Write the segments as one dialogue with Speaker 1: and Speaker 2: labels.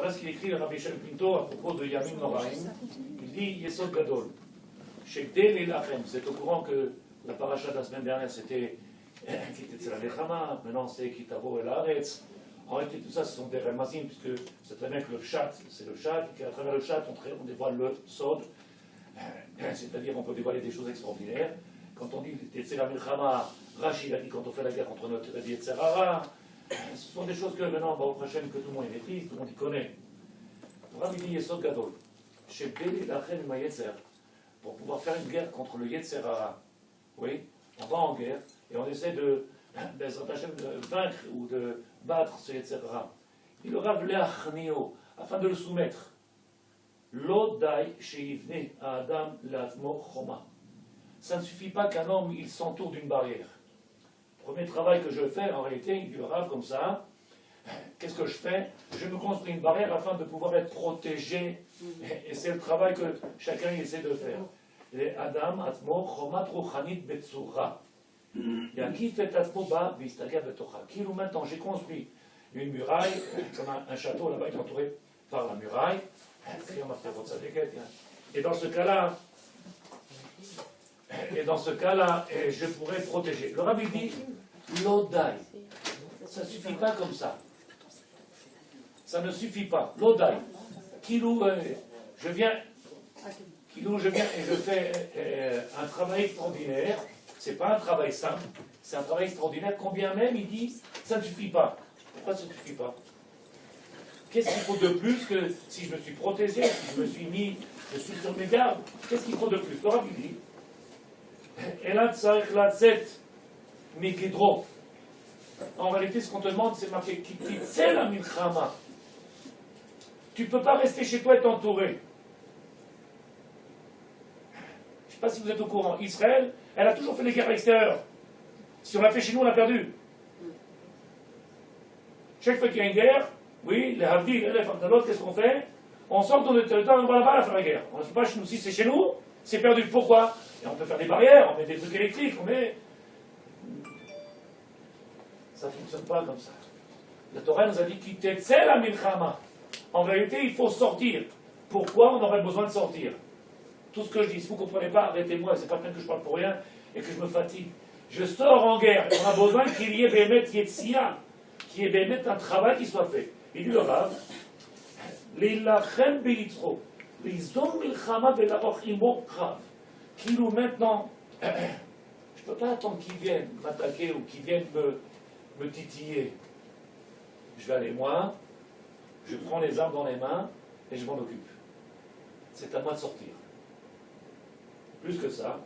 Speaker 1: Voilà ce qu'il écrit le Rabbi Shel Pinto à propos de Yamim Noraim. Il dit Yesod Gadol. Shekdel et Lachem. C'est au courant que la paracha de la semaine dernière c'était Kitetsela Nechama, maintenant c'est Kitavo el Haaretz. En réalité, tout ça, ce sont des remazim, puisque c'est très bien que le chat, c'est le chat, et qu'à travers le chat, on dévoile le sod, c'est-à-dire on peut dévoiler des choses extraordinaires. Quand on dit Kitetsela Nechama, Rashi a dit quand on fait la guerre contre notre Yetzerara, ce sont des choses que maintenant, au prochain, que tout le monde maîtrise, tout le monde y connaît. Rabbi dit Yesod Gadol, Shebeli Lachem Ma Yetzer, pour pouvoir faire une guerre contre le Yetzerara. Oui, on va en guerre et on essaie de vaincre ou de battre ce Yetzerara. Il le Rav Leachnio, afin de le soumettre. L'odai sheivne à Adam l'atmo choma. Ça ne suffit pas qu'un homme il s'entoure d'une barrière. Premier travail que je fais, en réalité, il dit le Rav comme ça, qu'est-ce que je fais? Je me construis une barrière afin de pouvoir être protégé, et c'est le travail que chacun essaie de faire. Les Adam, Atmo, Chomat, Ruchanit, Betsura. Yakif et Atmo, Ba, Vistaga, Betocha. Kilo maintenant, j'ai construit une muraille, comme un château là-bas, il est entouré par la muraille. Et dans ce cas-là, je pourrais protéger. Le Rabbi dit, l'odai. Ça ne suffit pas comme ça. Ça ne suffit pas. L'odai. Kilou, je viens et je fais un travail extraordinaire. C'est pas un travail simple, c'est un travail extraordinaire. Combien même il dit, ça ne suffit pas. Pourquoi ça ne suffit pas? Qu'est-ce qu'il faut de plus que si je me suis protégé, si je me suis mis, je suis sur mes gardes? Qu'est-ce qu'il faut de plus? Le Rabbi dit, en réalité, ce qu'on te demande, c'est marqué c'est la milchama. Tu ne peux pas rester chez toi et t'entourer. Je ne sais pas si vous êtes au courant. Israël, elle a toujours fait des guerres extérieures. Si on l'a fait chez nous, on l'a perdu. Chaque fois qu'il y a une guerre, oui, les Havdil, les Fartalot, qu'est-ce qu'on fait? On sort dans le territoire et on va là-bas faire la guerre. On ne fait pas chez nous. Si c'est chez nous, c'est perdu. Pourquoi? Et on peut faire des barrières, on met des trucs électriques, on met... Ça ne fonctionne pas comme ça. La Torah nous a dit qu'il t'excelle la milchama. En vérité, il faut sortir. Pourquoi on aurait besoin de sortir? Tout ce que je dis, si vous ne comprenez pas, arrêtez-moi, c'est pas bien que je parle pour rien et que je me fatigue. Je sors en guerre, on a besoin qu'il y ait Bémet Yetzia, qu'il y ait Bémet un travail qui soit fait. Il dit le Rav, L'ilachem beyitzro, l'izom milchama velaroch imo krav. Qui nous maintenant, je ne peux pas attendre qu'ils viennent m'attaquer ou qu'ils viennent me titiller. Je vais aller moi, je prends les armes dans les mains et je m'en occupe. C'est à moi de sortir. Plus que ça,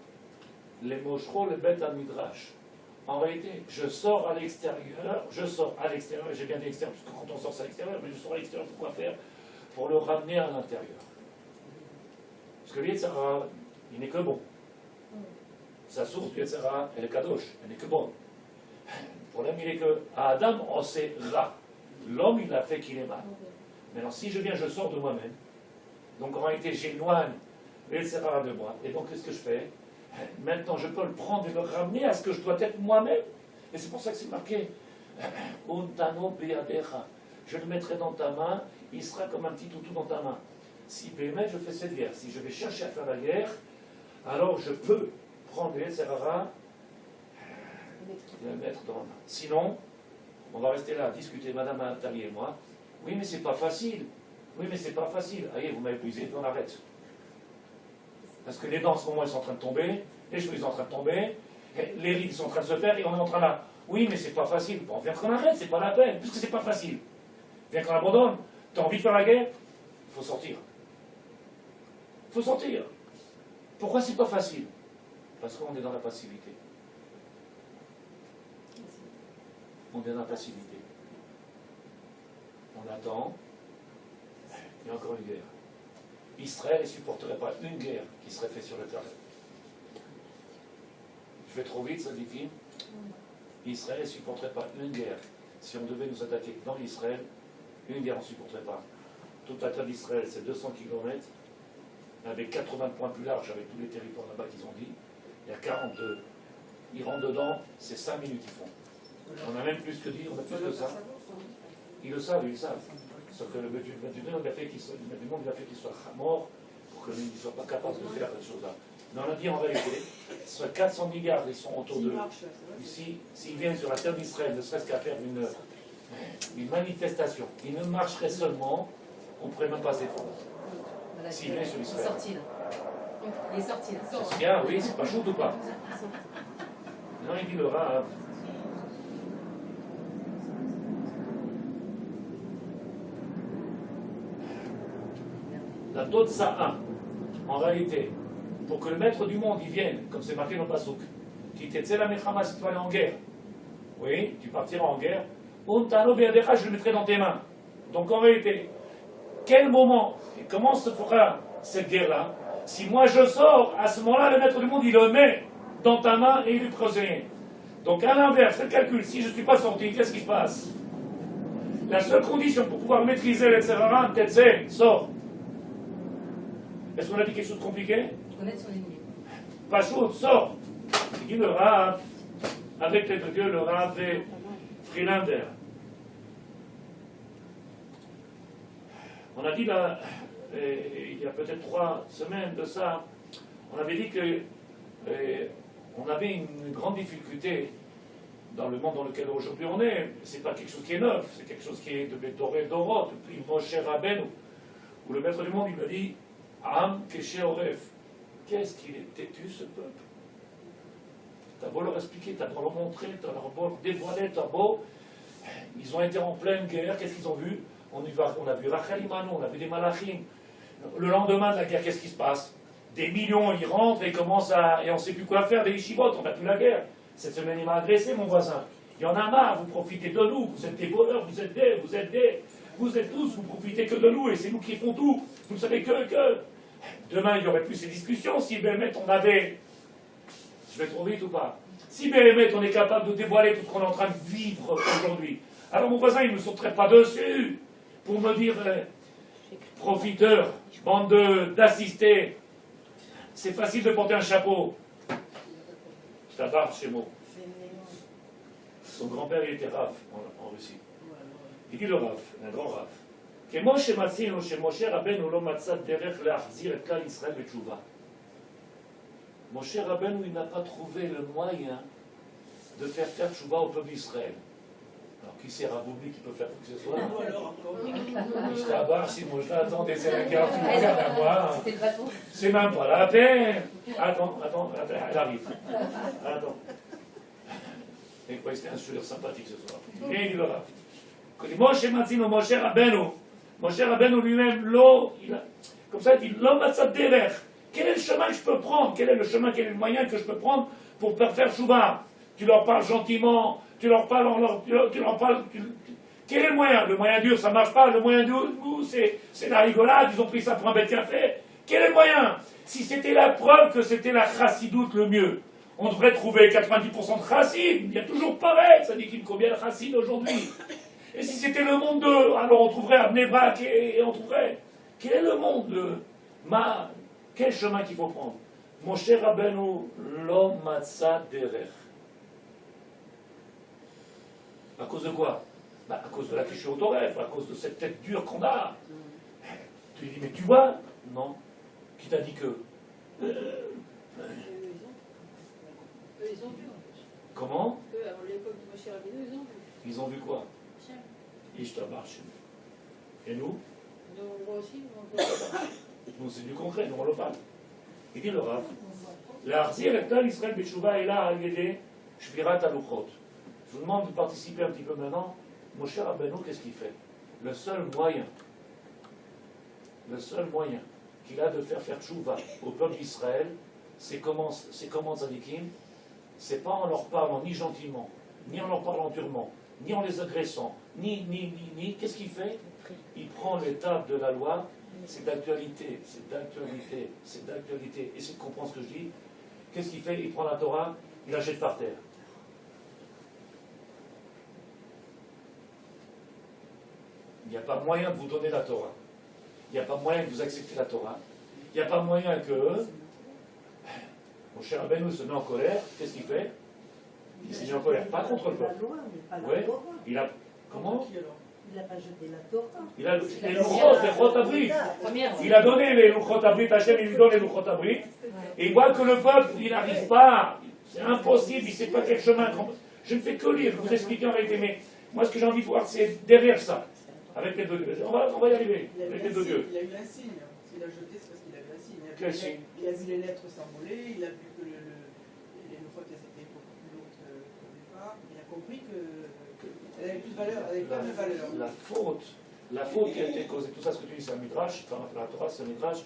Speaker 1: les moshro, le bet à midrash. En réalité, je sors à l'extérieur, et j'ai bien dit l'extérieur, parce que quand on sort c'est à l'extérieur, mais je sors à l'extérieur pour quoi faire? Pour le ramener à l'intérieur. Parce que l'Yetzara, il n'est que bon. Sa source du Yetzara, elle est kadosh, elle n'est que bonne. Le problème, il est que à Adam, on sait ra. L'homme, il a fait qu'il est mal. Maintenant, si je viens, je sors de moi-même. Donc en réalité, j'éloigne le Yetzara de moi. Et donc, qu'est-ce que je fais? Maintenant, je peux le prendre et le ramener à ce que je dois être moi-même. Et c'est pour ça que c'est marqué Untano beyadecha. Je le mettrai dans ta main, il sera comme un petit toutou dans ta main. Si Bémet, je fais cette guerre, si je vais chercher à faire la guerre, alors je peux prendre le Yetzerara et le mettre dans la main. Sinon, on va rester là à discuter, Madame Attali et moi. Oui, mais c'est pas facile. Oui, mais c'est pas facile. Allez, vous m'avez épuisé, on arrête. Parce que les dents, en ce moment, elles sont en train de tomber, les cheveux, ils sont en train de tomber, les rides sont en train de se faire, et on est en train là. Oui, mais c'est pas facile. Bon, viens qu'on arrête, c'est pas la peine, puisque c'est pas facile. Viens qu'on abandonne. T'as envie de faire la guerre? Il faut sortir. Il faut sortir. Pourquoi c'est pas facile? Parce qu'on est dans la passivité. On est dans la passivité. On attend. Il y a encore une guerre. Israël ne supporterait pas une guerre qui serait faite sur le terrain. Je vais trop vite, ça dit-il. Israël ne supporterait pas une guerre. Si on devait nous attaquer dans l'Israël, une guerre on ne supporterait pas. Toute la terre d'Israël, c'est 200 km, avec 80 points plus larges, avec tous les territoires là-bas qu'ils ont dit. Il y a 42. Ils rentrent dedans, c'est 5 minutes ils font. On a même plus que dit, on a plus que ça. Ils le savent, ils le savent. Sauf que le but du monde, il a fait qu'il soit mort pour qu'il ne soit pas capable de faire cette chose-là. Mais on a dit en réalité, sur 400 milliards, ils sont autour de. Ici, s'ils viennent sur la terre d'Israël, ne serait-ce qu'à faire une manifestation, ils ne marcheraient seulement, on ne pourrait même pas s'effondrer. S'ils viennent sur Israël.
Speaker 2: Il est sorti là.
Speaker 1: C'est bien, oui, c'est pas chaud ou pas? Non, il dit le Rav. La Totsa'a, en réalité, pour que le maître du monde y vienne, comme c'est marqué dans le Pasuk, qui t'était la Mechama si tu vas aller en guerre, oui, tu partiras en guerre, Untano Beadecha, je le mettrai dans tes mains. Donc en réalité, quel moment, et comment se fera cette guerre-là? Si moi je sors, à ce moment-là, le maître du monde, il le met dans ta main et il lui procède. Donc à l'inverse, c'est le calcul, si je ne suis pas sorti, qu'est-ce qui se passe? La seule condition pour pouvoir maîtriser les Serrara, peut-être c'est, sort. Est-ce qu'on a dit quelque chose de compliqué?
Speaker 2: Connaître son ennemi.
Speaker 1: Pas chaud, sort. Il dit le Rav, avec les deux gueules, le Rav et Frilander. On a dit là, il y a peut-être 3 semaines de ça, on avait dit que on avait une grande difficulté dans le monde dans lequel aujourd'hui on est. C'est pas quelque chose qui est neuf, c'est quelque chose qui est de Bétoré Dorot, depuis Moshe Rabbeinu, où le maître du monde il me dit Am Keshe Oref. Qu'est-ce qu'il est têtu ce peuple? T'as beau leur expliquer, t'as beau leur montrer, t'as beau leur dévoiler, t'as beau. Ils ont été en pleine guerre, qu'est-ce qu'ils ont vu? On a vu Rachel Imanu, on a vu des Malachim. Le lendemain de la guerre, qu'est-ce qui se passe? Des millions, ils rentrent et commencent à. Et on ne sait plus quoi faire, des yeshivot, on n'a plus la guerre. Cette semaine, il m'a agressé, mon voisin. Il y en a marre, vous profitez de nous, vous êtes des voleurs, vous êtes tous, vous profitez que de nous et c'est nous qui font tout. Vous ne savez que. Demain, il n'y aurait plus ces discussions si Béhémet, on avait. Je vais trop vite ou pas? Si Béhémet, on est capable de dévoiler tout ce qu'on est en train de vivre aujourd'hui. Alors mon voisin, il ne me sauterait pas dessus pour me dire profiteur, bande d'assistés. C'est facile de porter un chapeau. C'est à barre chez moi. Son grand-père, il était Rav en Russie. Il dit le Rav, un grand Rav. כמו שמצינו שמשה רבנו לא מצא דרך להחזיר את כלל ישראל בתשובה. Moshe Rabbeinu, il n'a pas trouvé le moyen de faire tchouva au peuple d'Israël. Alors qui c'est Rav Oubli qui peut faire quoi que ce soit? Je t'abarre, si moi je l'attends, c'est la guerre, tu me regardes à moi. C'est même pas la peine. Attends, elle arrive. Attends. Et quoi, c'était un sourire sympathique ce soir. Et il le Rav. Moshe Matzino, Moshe Rabbeinu lui-même, comme ça, il dit, l'homme a sa derech. Quel est le chemin que je peux prendre? Quel est le chemin, quel est le moyen que je peux prendre pour faire chouva? Tu leur parles gentiment, tu leur parles. Quel est le moyen? Le moyen dur, ça ne marche pas. Le moyen dur, c'est la rigolade, ils ont pris ça pour un bête café. Quel est le moyen? Si c'était la preuve que c'était la chassidoute le mieux, on devrait trouver 90% de chassid. Il y a toujours pareil, ça dit qu'il y a combien de chassid aujourd'hui? Et si c'était le monde de. Alors on trouverait Abnei Brak et on trouverait. Quel est le monde quel chemin qu'il faut prendre? Moshe Rabbeinu lo matza derech. À cause de quoi? À cause de la cliché autoref, à cause de cette tête dure qu'on a. Tu lui dis, mais tu vois? Non. Qui t'a dit que?
Speaker 3: Eux, ils ont vu en plus.
Speaker 1: Comment?
Speaker 3: Eux, avant l'époque de Moshe Rabbeinu, ils ont vu.
Speaker 1: Ils ont vu quoi? Ishtabar. Et nous?
Speaker 3: Nous, on voit aussi, on voit.
Speaker 1: Nous, c'est du concret, nous, on le parle. Il dit le Rav, l'Arzir et Tal Israël Beshuva est là à l'aider, Shvirat Aluchot. Je vous demande de participer un petit peu maintenant. Moshe Rabbeinu, qu'est-ce qu'il fait? Le seul moyen qu'il a de faire tchouva au peuple d'Israël, c'est comment Tzadikim? C'est pas en leur parlant ni gentiment, ni en leur parlant durement, ni en les agressant, ni. Qu'est-ce qu'il fait? Il prend l'étape de la loi. C'est d'actualité. Essayez de comprendre ce que je dis. Qu'est-ce qu'il fait? Il prend la Torah, il la jette par terre. Il n'y a pas moyen de vous donner la Torah. Il n'y a pas moyen que vous acceptez la Torah. Il n'y a pas moyen que mon cher Rabbeinu se met en colère. Qu'est-ce qu'il fait? Il s'est mis en colère. Pas contre le peuple. Oui, il a. Comment?
Speaker 4: Il n'a pas jeté la Torah.
Speaker 1: Il a les Luchot Abrit.
Speaker 2: Première.
Speaker 1: Il a donné les Luchot Abrit, Hachem, il lui donne les Luchot Abrit. Et il voit que le peuple, il n'arrive pas. C'est impossible, il ne sait pas quel chemin. Je ne fais que lire, vous expliquer en réalité. Mais moi, ce que j'ai envie de voir, c'est derrière ça. Avec les deux dieux. On va y arriver. Avec les deux dieux.
Speaker 5: Il a eu un signe. S'il a jeté, c'est parce qu'il avait un signe.
Speaker 1: Quel signe?
Speaker 5: Il a vu les lettres s'envoler, il a vu que les Luchot étaient beaucoup plus lourdes qu'au départ. Il a compris qu'elle avait plus de valeur, elle avait plein de valeur.
Speaker 1: La faute qui a été causée, tout ça, ce que tu dis, c'est un midrash, enfin, la Torah, c'est un midrash.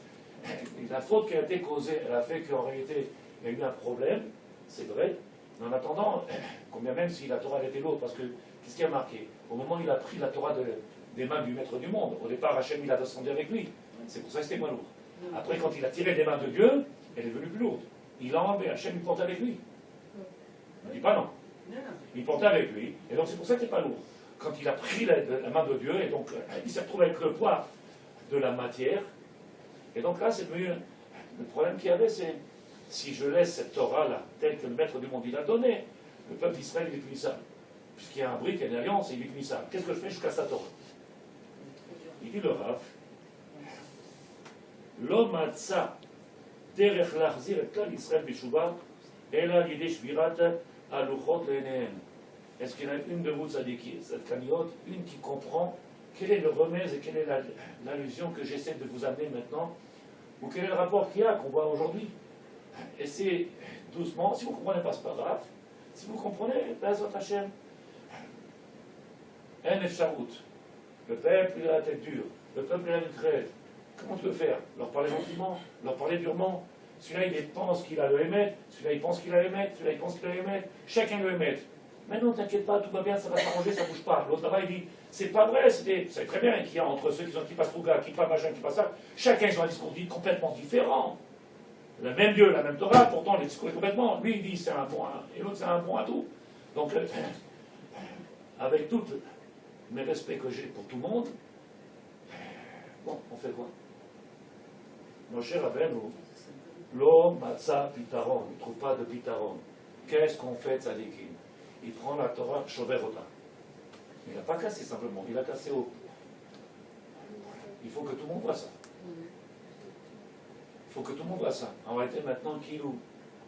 Speaker 1: La faute qui a été causée, elle a fait qu'en réalité, il y a eu un problème, c'est vrai. Mais en attendant, combien même si la Torah elle était lourde, parce que, qu'est-ce qui a marqué? Au moment où il a pris la Torah des mains du maître du monde, au départ, Hachem, il a descendu avec lui. C'est pour ça que c'était moins lourd. Après, quand il a tiré des mains de Dieu, elle est devenue plus lourde. Il l'a enlevé, Hachem, il porte avec lui. Il ne dit pas non. Il portait avec lui, et donc c'est pour ça qu'il n'est pas lourd. Quand il a pris la main de Dieu, et donc il s'est retrouvé avec le poids de la matière, et donc là c'est devenu. Le problème qu'il y avait, c'est si je laisse cette Torah-là, telle que le maître du monde il a donné, le peuple d'Israël il est punissable. Puisqu'il y a un brit, il y a une alliance, et il est punissable. Qu'est-ce que je fais? Je casse la Torah. Il dit le Rav, l'homme a tsa, derech lachzir et klal Israël bishuba, ela l'idée shvirat aluchot le'enehem. Est-ce qu'il y en a une de vous, tzadiki, cette cagnotte, une qui comprend quel est le remède et quelle est l'allusion que j'essaie de vous amener maintenant, ou quel est le rapport qu'il y a, qu'on voit aujourd'hui? Essayez doucement, si vous ne comprenez pas, ce n'est pas grave. Si vous comprenez, Bezrat Hashem, un efsharout. Le peuple, il a la tête dure. Le peuple, il a une crête. Comment tu veux faire? Leur parler gentiment, leur parler durement. Celui-là, il pense qu'il a le émettre. Celui-là, il pense qu'il a le émettre. Celui-là, il pense qu'il a le émettre. Chacun le émettre. Mais non, t'inquiète pas, tout va bien, ça va s'arranger, ça bouge pas. L'autre là-bas, il dit, c'est pas vrai, c'est très bien qu'il y a entre ceux qui sont qui passent Trouga, qui passent machin, qui passent ça. Chacun, ils ont un discours dit complètement différent. Le même Dieu, la même Torah, pourtant, le discours est complètement. Lui, il dit, c'est un bon, et l'autre, c'est un bon à tout. Donc, avec tous mes respects que j'ai pour tout le monde, bon, on fait quoi? Moshe Rabbeinu, l'homme matza pitaron, il ne trouve pas de pitaron. Qu'est-ce qu'on fait, tzadikim? Il prend la Torah, shoverota. Il n'a pas cassé simplement, il a cassé au. Il faut que tout le monde voit ça. Il faut que tout le monde voit ça. En réalité, maintenant, Kilou,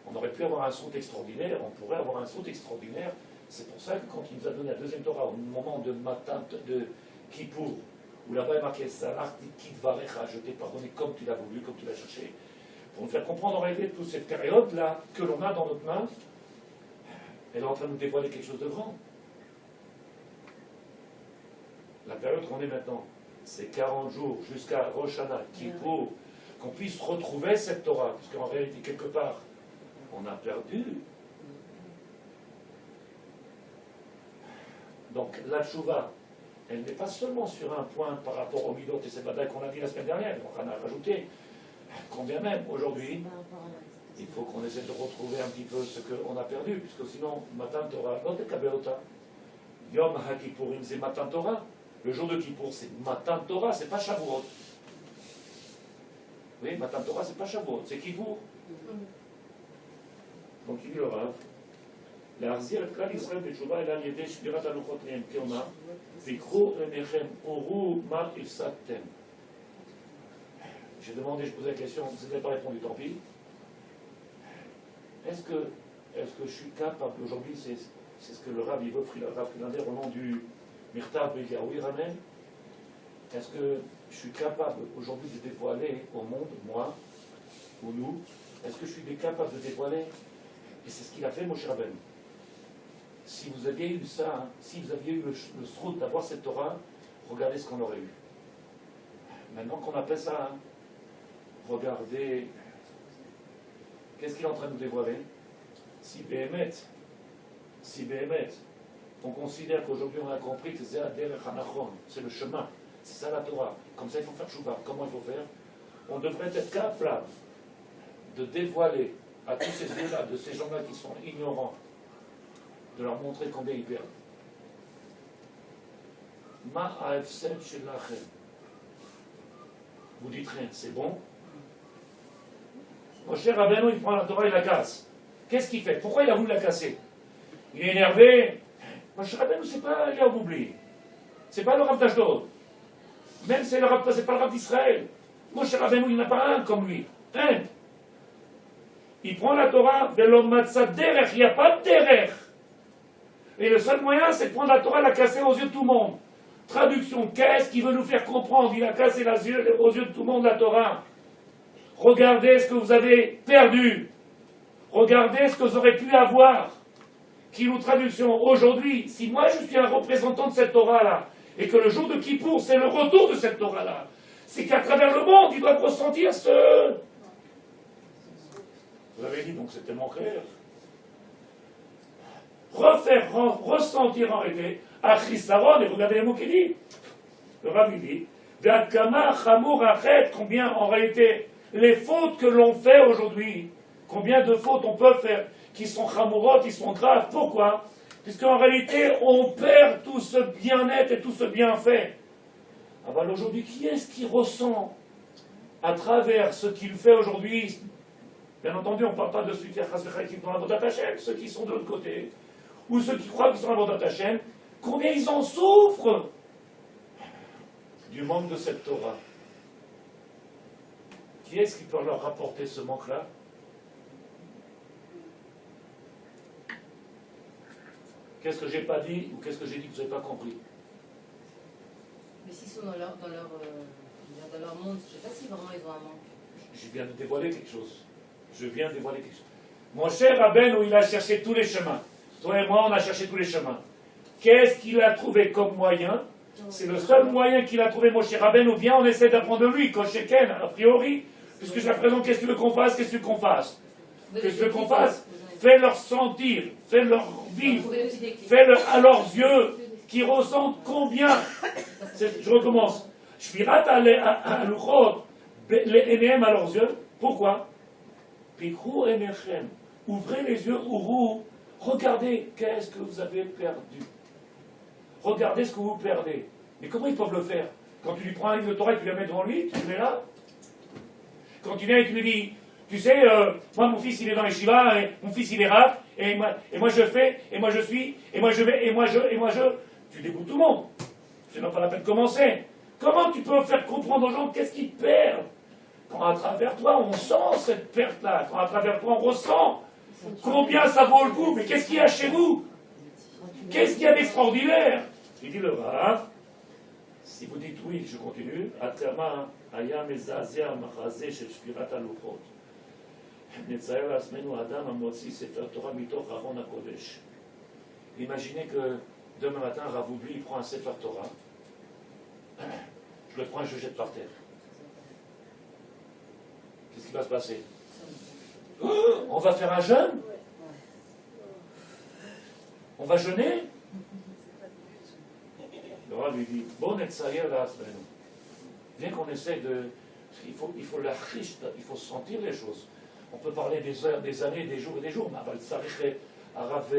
Speaker 1: on aurait pu avoir un saut extraordinaire, on pourrait avoir un saut extraordinaire. C'est pour ça que quand il nous a donné la deuxième Torah, au moment de matin de Kippour, où là-bas est marqué Salah, Kitvarecha, je t'ai pardonné comme tu l'as voulu, comme tu l'as cherché, pour nous faire comprendre en réalité toute cette période-là que l'on a dans notre main, elle est en train de nous dévoiler quelque chose de grand. La période qu'on est maintenant, c'est 40 jours jusqu'à Rosh Hashanah, Kippour, qu'on puisse retrouver cette Torah, parce qu'en réalité, quelque part, on a perdu. Donc, la tchouva, elle n'est pas seulement sur un point par rapport au midot et c'est badaï qu'on a dit la semaine dernière, on en a rajouté, combien même aujourd'hui, il faut qu'on essaie de retrouver un petit peu ce qu'on a perdu, puisque sinon, Matan Torah, non t'es Kabeota. Yom HaKippourim, c'est Matan Torah. Le jour de Kippour, c'est Matan Torah, c'est pas Shavuot. Oui, Matan Torah, c'est pas Shavuot, c'est Kippour. Donc il dit le Rav, להחזיר את כלל ישראל בתשובה אלא על ידי שבירת הלוחות לעמקמה, ויקחו עיניכם וראו מה הפסדתם. J'ai demandé, je posais la question, vous n'avez pas répondu, tant pis. Est-ce que je suis capable, aujourd'hui, c'est ce que le Rav, il veut, le Rav Frilander, au nom du Mirtav Begaoui Ramen, est-ce que je suis capable aujourd'hui de dévoiler au monde, moi, ou nous, est-ce que je suis capable de dévoiler? Et c'est ce qu'il a fait, Moshe Rabbeinu. Si vous aviez eu ça, hein, si vous aviez eu le srout d'avoir cette Torah, regardez ce qu'on aurait eu. Maintenant qu'on a fait ça, hein, regardez, qu'est-ce qu'il est en train de nous dévoiler? Si Béhémet, on considère qu'aujourd'hui on a compris que c'est c'est le chemin, c'est ça la Torah, comme ça il faut faire chouva. Comment il faut faire? On devrait être capable de dévoiler à tous ces yeux-là, de ces gens-là qui sont ignorants, de leur montrer combien ils perdent. Ma ha'efsed shelachem. Vous dites rien, c'est bon? Moshe Rabbeinu, il prend la Torah, il la casse. Qu'est-ce qu'il fait? Pourquoi il a voulu la casser? Il est énervé. Moshe Rabbeinu, c'est pas il a oublié. C'est pas le Rav d'Ashdod. Même c'est le Rav, c'est pas le Rav d'Israël. Moshe Rabbeinu, il n'y en a pas un comme lui. Un. Il prend la Torah, Velom Matzah Derech, il n'y a pas de Derech. Et le seul moyen, c'est de prendre la Torah et la casser aux yeux de tout le monde. Traduction, qu'est-ce qu'il veut nous faire comprendre? Il a cassé aux yeux de tout le monde la Torah. Regardez ce que vous avez perdu. Regardez ce que vous aurez pu avoir. Qui nous traduction aujourd'hui, si moi je suis un représentant de cette Torah-là, et que le jour de Kippour, c'est le retour de cette Torah-là, c'est qu'à travers le monde, ils doivent ressentir ce... Vous avez dit, donc c'est tellement clair. Ressentir en réalité, à Christaron, et regardez les mots qu'il dit. Le Rabbi dit, Ve'akama chamour achet, combien en réalité, les fautes que l'on fait aujourd'hui, combien de fautes on peut faire, qui sont chamourotes, qui sont graves. Pourquoi? Puisqu'en réalité, on perd tout ce bien-être et tout ce bienfait. Alors aujourd'hui, qui est-ce qui ressent à travers ce qu'il fait aujourd'hui? Bien entendu, on ne parle pas de ceux qui sont dans la Vodat Hashem, ceux qui sont de l'autre côté, ou ceux qui croient qu'ils sont dans la Vodat Hashem, combien ils en souffrent du manque de cette Torah. Qui est-ce qui peut leur rapporter ce manque-là? Qu'est-ce que j'ai pas dit ou qu'est-ce que j'ai dit que vous n'avez pas compris?
Speaker 2: Mais s'ils sont dans leur monde, je ne sais pas si vraiment ils ont un manque.
Speaker 1: Je viens de dévoiler quelque chose. Mon cher Rabbeinu, il a cherché tous les chemins. Toi et moi, on a cherché tous les chemins. Qu'est-ce qu'il a trouvé comme moyen? C'est le seul moyen qu'il a trouvé, mon cher Rabbeinu. Viens, on essaie d'apprendre de lui, Kosheken, a priori. Puisque je la présente, qu'est-ce que tu veux qu'on fasse? Qu'est-ce que tu veux qu'on fasse? Qu'est-ce que tu veux qu'on fasse? Fais-leur sentir, fais-leur vivre, fais-leur à leurs yeux, qui ressentent combien. Je recommence. Shvirat aluchot, les énéem à leurs yeux. Pourquoi? Pikrou enechem. Ouvrez les yeux, ourou. Regardez, qu'est-ce que vous avez perdu. Regardez ce que vous perdez. Mais comment ils peuvent le faire? Quand tu lui prends un livre de Torah et tu le mets devant lui, tu le mets là. Quand tu viens et tu lui dis, tu sais, moi mon fils il est dans les Shiva, et mon fils il est Rav, et moi je fais, et moi je suis, et moi je vais, et moi je, tu dégoûtes tout le monde. C'est même pas la peine de commencer. Comment tu peux faire comprendre aux gens qu'est-ce qu'ils perdent? Quand à travers toi on sent cette perte-là, quand à travers toi on ressent combien ça vaut le coup, mais qu'est-ce qu'il y a chez vous? Qu'est-ce qu'il y a d'extraordinaire? Il dit le Rav, si vous dites oui, je continue, Atama היה מזעזע המחזה של שבירת הלוחות. נצייר לעצמנו אדם המוציא ספר תורה מתוך ארון הקודש. Imaginez que demain matin, Rav Oubli, il prend un Sefer Torah, je le prends et je le jette par terre. Qu'est-ce qui va se passer? On va faire un jeûne? On va jeûner? Le Rav lui dit, bon, נצייר לעצמנו. Bien qu'on essaie de... Il faut la riche, il faut sentir les choses. On peut parler des heures, des années, des jours et des jours, mais Aval Tsarich Arav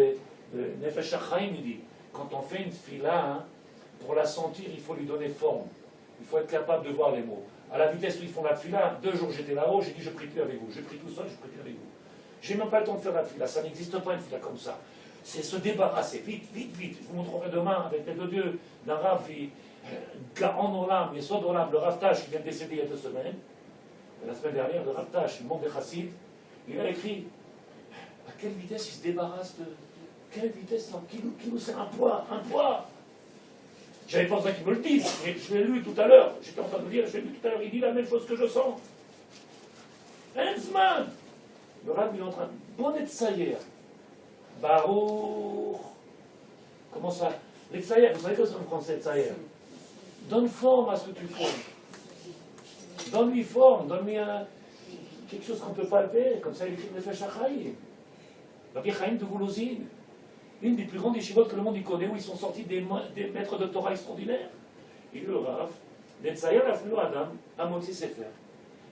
Speaker 1: Nefesh HaChaim, il dit, quand on fait une fila, hein, pour la sentir, il faut lui donner forme. Il faut être capable de voir les mots. À la vitesse où ils font la fila, 2 jours j'étais là-haut, j'ai dit je prie plus avec vous. Je prie tout seul, je prie plus avec vous. J'ai même pas le temps de faire la fila, ça n'existe pas une fila comme ça. C'est se débarrasser, vite, vite, vite. Je vous montrerai demain avec les deux dieux d'un Rav, Gaon Olam, Yesod Olam, le Rav Tash qui vient de décéder il y a 2 semaines. La semaine dernière, le Rav Tash, le monde des Chassid, il a écrit à quelle vitesse il se débarrasse de. Quelle vitesse, qui nous sert un poids, un poids. J'avais pas besoin qu'il me le dise, mais je l'ai lu tout à l'heure. J'étais en train de le dire, je l'ai lu tout à l'heure, il dit la même chose que je sens. Henzman, le Rav, il est en train de bonnet sayer. Baruch. Comment ça? Les tsayer, vous savez quoi c'est en français, tsayer? Donne forme à ce que tu fais. Donne-lui forme, donne-lui quelque chose qu'on peut palper, comme ça il écrit Nefesh HaChaim. Rabbi Chaim de Voulozine, une des plus grandes yeshivot que le monde y connaît, où ils sont sortis des maîtres de Torah extraordinaires. Il le Rav, Netzayer Afnu Adam, Amotzi Sefer.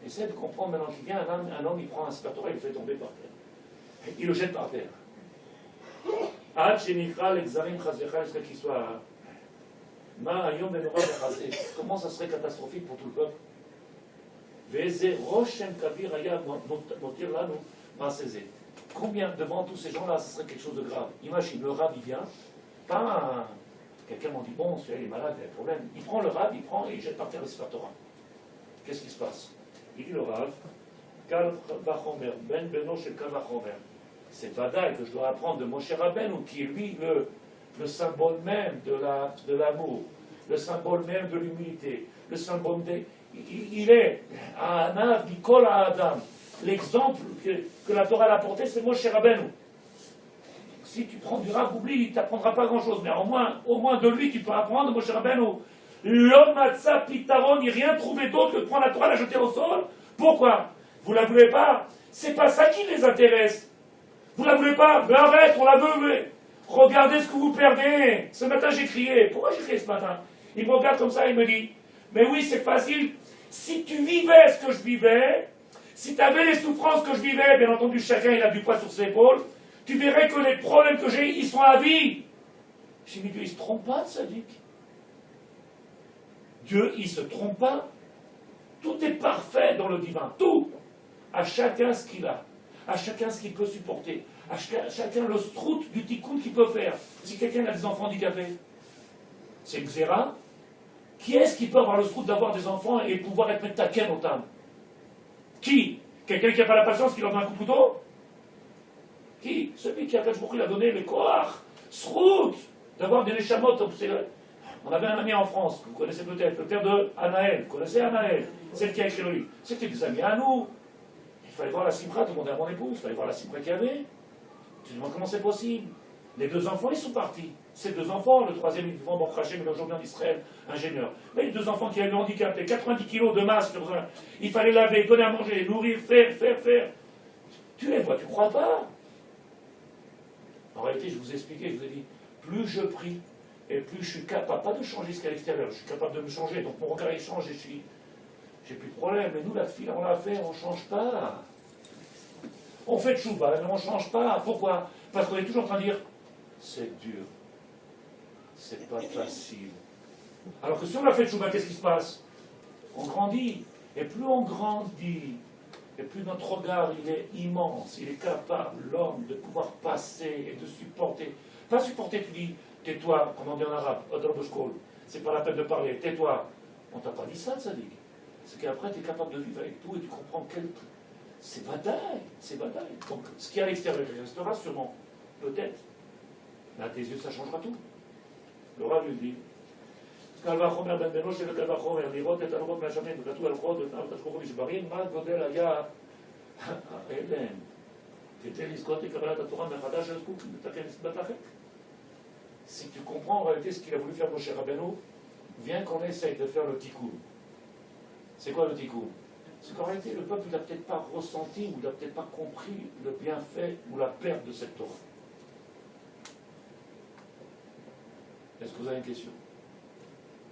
Speaker 1: Essaye de comprendre maintenant qu'il vient un homme, il prend un Sefer Torah, il le fait tomber par terre. Il le jette par terre. Ad Shenikra l'examen Chazvecha, jusqu'à qu'il soit. Comment ça serait catastrophique pour tout le peuple? Combien devant tous ces gens-là, ce serait quelque chose de grave? Imagine, le Rav il vient, pas Quelqu'un m'a dit, bon, celui-là il est malade, il a un problème. Il prend le Rav, il prend et il jette par terre le Sefer Torah. Qu'est-ce qui se passe? Il dit le Rav, Kal Vachomer, Ben Beno chez Kal Vachomer. C'est Vadaï que je dois apprendre de Moshe Rabbeinu, qui est lui le symbole même de l'amour, le symbole même de l'humilité, le symbole il est à Anav Mikol à Adam. L'exemple que la Torah a apporté, c'est Moshe Rabbeinu. Si tu prends du Rav, oublie, il ne t'apprendra pas grand-chose, mais au moins de lui, tu peux apprendre Moshe Rabbeinu. L'homme Matza Pitaron, il n'y a rien trouvé d'autre que de prendre la Torah, la jeter au sol. Pourquoi? Vous ne la voulez pas? C'est pas ça qui les intéresse. Vous ne la voulez pas? Mais arrête, on la veut, mais regardez ce que vous perdez. Ce matin, j'ai crié. Pourquoi j'ai crié ce matin? Il me regarde comme ça, il me dit, mais oui, c'est facile. Si tu vivais ce que je vivais, si tu avais les souffrances que je vivais, bien entendu, chacun il a du poids sur ses épaules, tu verrais que les problèmes que j'ai, ils sont à vie. J'ai dit, Dieu, il ne se trompe pas, Sadiq. Dieu, il ne se trompe pas. Tout est parfait dans le divin. Tout. À chacun ce qu'il a. À chacun ce qu'il peut supporter. À chacun le strout du tikkun qu'il peut faire. Si quelqu'un a des enfants handicapés, c'est une xéra. Qui est-ce qui peut avoir le strout d'avoir des enfants et pouvoir être metaken au tam? Qui? Quelqu'un qui n'a pas la patience, qui leur donne un coup de couteau? Qui? Celui qui a donné le koach, srout, d'avoir des neshamot. On avait un ami en France, que vous connaissez peut-être, le père de Anaël. Vous connaissez Anaël? C'est le qui a écrit le livre. C'était des amis à nous. Il fallait voir la simra, demandait à mon épouse, il fallait voir la simra qu'il y avait. Tu te demandes comment c'est possible. Les deux enfants, ils sont partis. Ces deux enfants, le troisième, ils vont cracher, mais aujourd'hui en Israël, ingénieur. Mais les deux enfants qui avaient handicapé, 90 kilos de masse sur un. Il fallait laver, donner à manger, nourrir, faire. Tu les vois, tu crois pas? En réalité, je vous ai expliqué, je vous ai dit, plus je prie, et plus je suis capable, pas de changer ce qu'il y a à l'extérieur, je suis capable de me changer, donc mon regard il change et j'ai plus de problème. Mais nous, la fila, on l'a fait, on ne change pas. On fait tchouba, mais on ne change pas. Pourquoi? Parce qu'on est toujours en train de dire, c'est dur, c'est pas facile. Alors que si on a fait tchouba, qu'est-ce qui se passe? On grandit. Et plus on grandit, et plus notre regard il est immense, il est capable, l'homme, de pouvoir passer et de supporter. Pas supporter, tu dis, tais-toi, comme on dit en arabe, c'est pas la peine de parler, tais-toi. On t'a pas dit ça, Tzadik. C'est qu'après, tu es capable de vivre avec tout et tu comprends quel. C'est badaï, c'est badaï. Donc, ce qui est à l'extérieur, il restera sûrement, peut-être. Mais à tes yeux, ça changera tout. Le Rav lui dit, קל וחומר בן בנו של קל וחומר, לראות את הלוחות מהשמיים וכתוב הלוחות ואת נאות השכוחו נשברים, מה גודל היה האלם, כדי לזכות לקבלת התורה מחדש של זקוק לתקן סיבת החטא. Si tu comprends en réalité ce qu'il a voulu faire Moshe Rabbeinu, viens qu'on essaye de faire le tikkun. C'est quoi le tikkun? C'est qu'en réalité, le peuple n'a peut-être pas ressenti ou n'a peut-être pas compris le bienfait ou la perte de cette Torah. Est-ce que vous avez une question?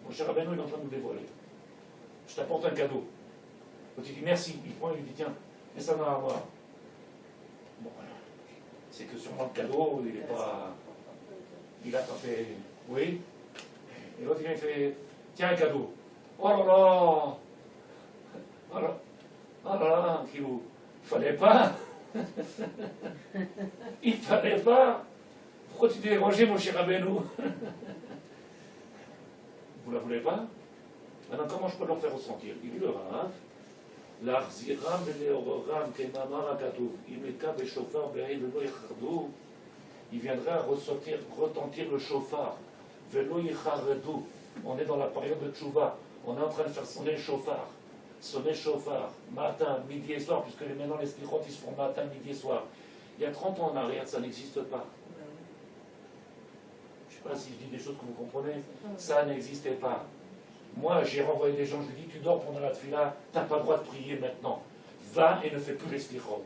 Speaker 1: Moshe Rabbeinu, il est en train de nous dévoiler. Je t'apporte un cadeau. Quand il dit merci, il prend et il dit tiens, mets ça dans l'armoire. Bon, c'est que sûrement le cadeau, il n'est pas. Il n'a pas fait. Oui. Et l'autre, il fait tiens, un cadeau. Oh là là. Oh là là, Kilou. Il fallait pas. Il fallait pas. Pourquoi tu t'es dérangé, mon cher Rabbeinu? Vous ne la voulez pas? Maintenant, comment je peux leur faire ressentir? Il dit le Rav, l'achziram ve'leororam kemamar hakatuv, imeka beshofar be'ay velo yechardu, il viendrait à retentir le chauffard, velo yechardu. On est dans la période de tchouva, on est en train de faire sonner le chauffard, matin, midi et soir, puisque maintenant les slichot ils se font matin, midi et soir. Il y a 30 ans en arrière, ça n'existe pas. Je ne sais pas si je dis des choses que vous comprenez. Ça n'existait pas. Moi, j'ai renvoyé des gens, je lui dis, tu dors pendant la tefila, tu n'as pas le droit de prier maintenant. Va et ne fais plus les slichot.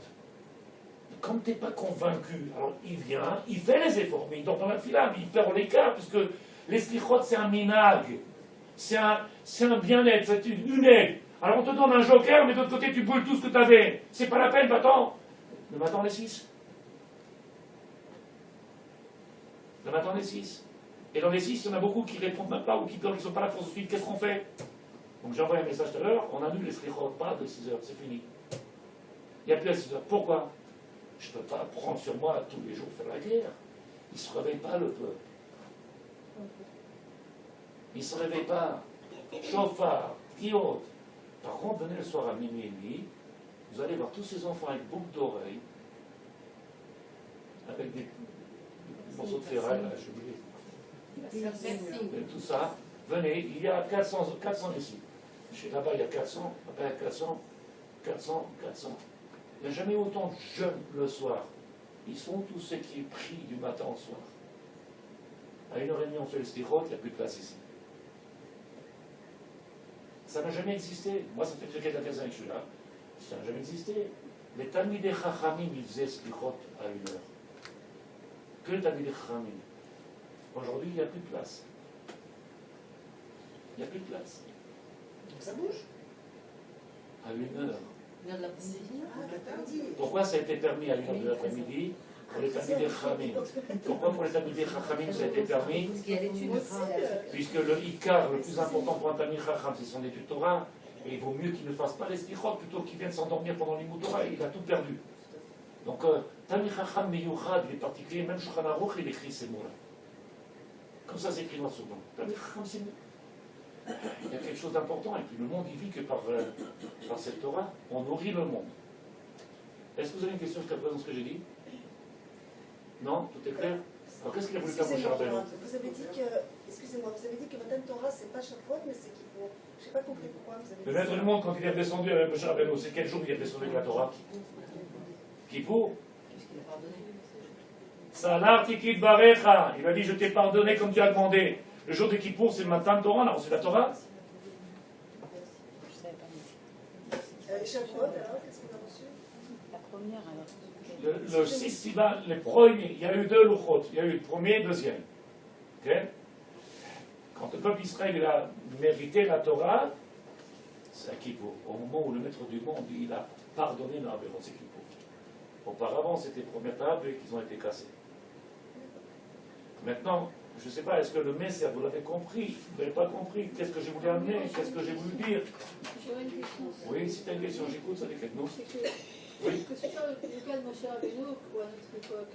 Speaker 1: Comme tu n'es pas convaincu, alors il vient, il fait les efforts, mais il dort pendant la tefila, mais il perd l'écart, puisque les slichot, c'est un minag. C'est un bien-être, c'est une aide. Alors on te donne un joker, mais de l'autre côté, tu brûles tout ce que tu avais. C'est pas la peine, va-t'en. Le matin, les 6. Le matin, les 6. Et dans les 6, il y en a beaucoup qui ne répondent même pas ou qui ne sont pas la force de suite. Qu'est-ce qu'on fait? Donc j'ai envoyé un message tout à l'heure, on annule les slichot, pas de 6 heures, c'est fini. Il n'y a plus à 6 heures. Pourquoi? Je ne peux pas prendre sur moi tous les jours faire la guerre. Il ne se réveille pas, le peuple. Ils ne se réveillent pas. Chauffard, diode. Par contre, venez le soir à minuit et demi, vous allez voir tous ces enfants avec boucles d'oreilles, avec des morceaux de ferraille à la cheminée, et tout ça. Venez, il y a 400 ici. Là-bas, il y a 400, là-bas, il y a 400, 400. Il n'y a jamais autant de jeunes le soir. Ils sont tous ceux qui prient du matin au soir. À 1h30, on fait le stichot, il n'y a plus de place ici. Ça n'a jamais existé. Moi, ça fait quelques années que je suis là. Ça n'a jamais existé. Les Talmidei Chachamim, ils faisaient stichot à 1h. Que les Talmidei Chachamim. Aujourd'hui, il n'y a plus de place. Il n'y a plus de place.
Speaker 5: Donc ça bouge.
Speaker 1: À 1h.
Speaker 2: L'heure de l'après-midi.
Speaker 1: Pourquoi ça a été permis à 1h de l'après-midi pour les Talmidei Chachamim? Pourquoi pour les Talmidei Chachamim ça a été permis?
Speaker 2: Parce qu'il y a l'étude.
Speaker 1: Puisque le Icar, le plus important pour un Talmid Chacham, c'est son étude Torah, et il vaut mieux qu'il ne fasse pas les stichot plutôt qu'il vienne s'endormir pendant l'Imout Torah, il a tout perdu. Donc, Talmid Chacham Meyuchad, il est particulier, même Shulchan Aruch, il écrit ces mots-là. Comme ça, c'est écrit noir sur blanc. Talmid Chacham, c'est mieux. Il y a quelque chose d'important, et puis le monde, il vit que par cette Torah, on nourrit le monde. Est-ce que vous avez une question jusqu'à présent, ce que j'ai dit? Non? Tout est clair? Alors, qu'est-ce qu'il a voulu faire, mon cher Rabbeinu?
Speaker 4: Vous avez dit que, excusez-moi, vous avez dit que Matan Torah, c'est pas Shavuot, mais c'est Kippour. Je n'ai pas compris pourquoi vous avez dit
Speaker 1: Le maître du monde, quand il est descendu avec Moshe Rabbeinu, c'est quel jour il est descendu avec la Torah? Kippour.
Speaker 2: Qu'est-ce qu'il a pardonné?
Speaker 1: Salar Tikit Barecha. Il a dit, je t'ai pardonné comme tu as demandé. Le jour de Kippour, c'est le matin de Torah, on a reçu la Torah.
Speaker 2: Je savais pas.
Speaker 4: Shavuot, alors, qu'est-ce qu'on a reçu?
Speaker 2: La première, alors.
Speaker 1: Le 6 Sivan, les premiers, il y a eu deux Luchot. Il y a eu le premier et le deuxième. Ok? Quand le peuple Israël a mérité la Torah, c'est à Kippour. Au moment où le maître du monde, il a pardonné nos avéros, c'est Kippour. Auparavant, c'était les premières tables qui ont été cassées. Maintenant, je ne sais pas, est-ce que le Messie, vous l'avez compris? Vous n'avez pas compris? Qu'est-ce que j'ai voulu amener? Qu'est-ce que j'ai voulu dire?
Speaker 3: J'aurais une question.
Speaker 1: Oui, si tu as une question, j'écoute, ça déclate nous.
Speaker 3: C'est que,
Speaker 1: Oui.
Speaker 3: que ce soit le cas de Moshe Rabbeinu ou à notre époque,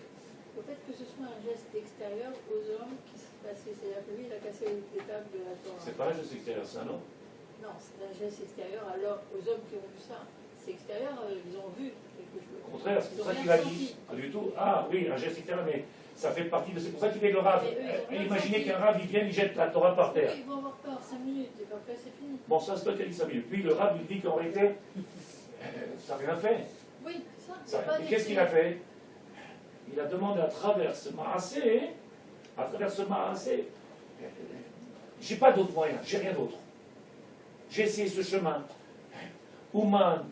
Speaker 3: le fait que ce soit un geste extérieur aux hommes qui se passaient, c'est-à-dire que lui, il a cassé les tables de la Torah.
Speaker 1: C'est pas un geste extérieur, c'est un homme.
Speaker 3: Non, c'est un geste extérieur. Alors, aux hommes qui ont vu ça, c'est extérieur, ils ont vu quelque chose.
Speaker 1: Au contraire, c'est
Speaker 3: Ils
Speaker 1: pour
Speaker 3: ont
Speaker 1: ça qu'il
Speaker 3: rien
Speaker 1: a dit.
Speaker 3: senti.
Speaker 1: Pas du tout. Ah oui, un geste extérieur, mais ça fait partie de. C'est pour ça qu'il est le rave.
Speaker 3: Mais eux, ils ont rien
Speaker 1: Imaginez
Speaker 3: senti.
Speaker 1: qu'un rave, il vienne, il jette la Torah par terre.
Speaker 3: Ils vont avoir peur 5 minutes, et puis après, c'est fini.
Speaker 1: Bon, ça, c'est toi qui as dit 5 minutes. Puis le rave, il dit qu'en réalité, ça n'a rien fait.
Speaker 3: Oui, ça,
Speaker 1: Ça-
Speaker 3: c'est pas
Speaker 1: et qu'est-ce qu'il a fait? Il a demandé à travers ce Maasé, j'ai pas d'autre moyen, j'ai rien d'autre. J'ai essayé ce chemin. Ouman,